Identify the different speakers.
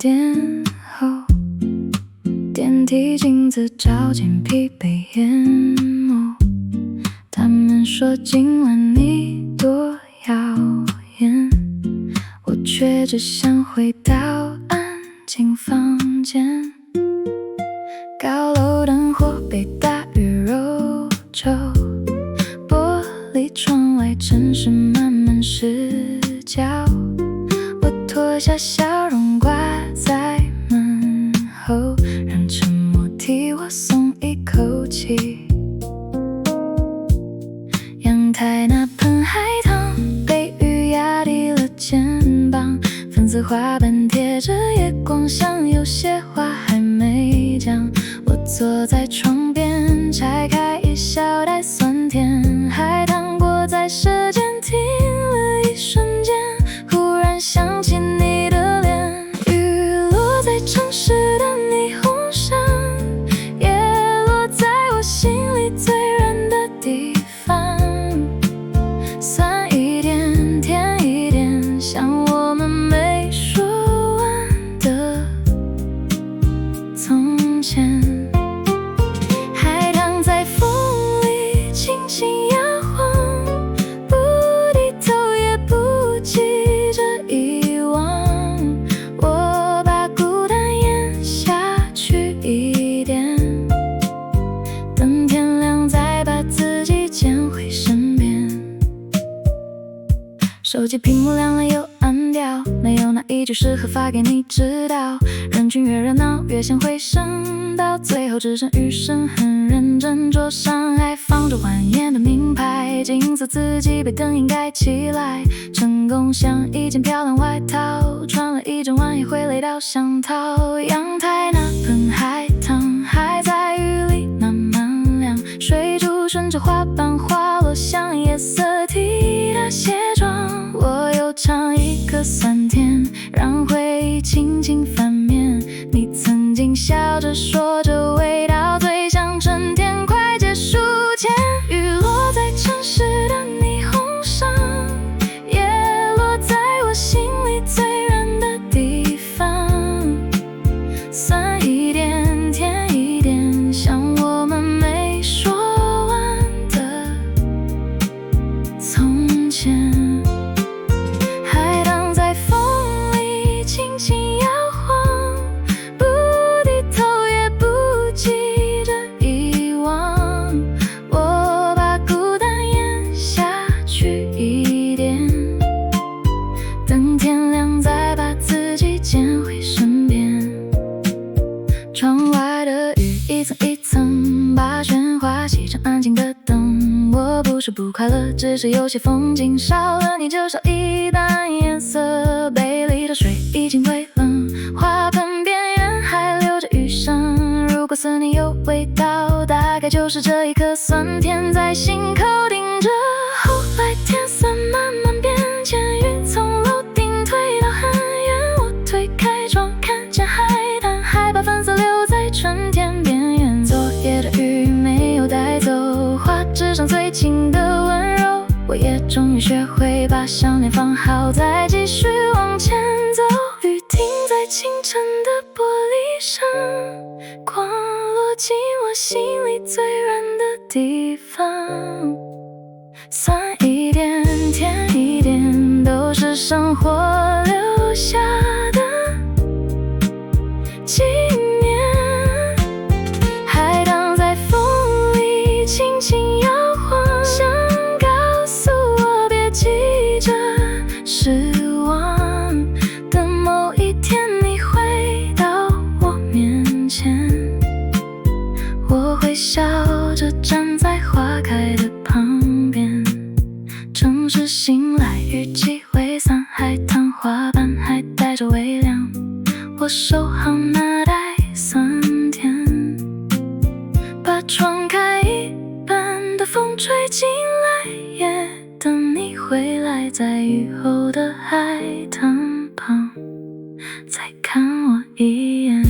Speaker 1: 点后，电梯镜子照进疲惫眼眸。他们说今晚你多耀眼，我却只想回到安静房间。高楼灯火被大雨揉皱，玻璃窗外城市慢慢失焦。我脱下笑容挂在门后，让沉默替我松一口气。阳台那盆海棠被雨压低了肩膀，粉色花瓣贴着夜光，像有些话还没讲。我坐在床边，拆开一小袋酸甜海棠，裹在舌尖，停了一瞬间，忽然想起你的脸。雨落在城市的霓虹上，也落在我心里最远的地方。酸一点，甜一点，像我们没说完的从前。海棠在风里轻轻摇晃，不低头也不急着遗忘。我把孤单咽下去一点，等天亮再把自己捡回身边。手机屏幕亮了又暗掉，没有哪一句适合发给你知道。人群越热闹越想回声，到最后只剩余生很认真。桌上还放着欢颜的名牌，金色自己被灯影盖起来。成功像一件漂亮外套，穿了一整晚也会累到想逃。阳台那盆海棠还在雨里慢慢凉，水珠顺着花瓣滑落，像夜色替它卸妆。我又尝一颗酸甜，让回忆轻轻翻面。你曾经笑着说这味道最像春天，快结束前。雨落在城市的霓虹上，也落在我心里最远的地方。酸一点，甜一点，像我们没说完的从前。海棠在风里轻轻摇晃，不低头也不急着遗忘。我把孤单咽下去一点，等天亮再把自己捡回身边。窗外的雨一层一层，把喧哗洗成安静的灯。我不是不快乐，只是有些风景少了你就少一淡颜色。杯里的水已经微冷，花盆边缘还留着余生。如果思念有味道，大概就是这一颗酸甜在心口顶着。后来天色慢慢变浅，云从楼顶推到很远。我推开窗，看见海棠还把粉色留在春天边缘。昨夜的雨没有带走画纸上最轻的温柔，我也终于学会把项链放好，再继续往前走。雨停在清晨的玻璃上，光落进我心里最远的地方。酸一点，甜一点，都是生活留下的纪念。海棠在风里轻轻摇晃，想告诉我别急着失望。等某一天你回到我面前，我会笑着站在花开的旁边。城市醒来，雨季未散，海棠花瓣还带着微凉。我收好那袋酸甜，把窗开一半的风吹进来，也等你回来，在雨后的海棠旁再看我一眼。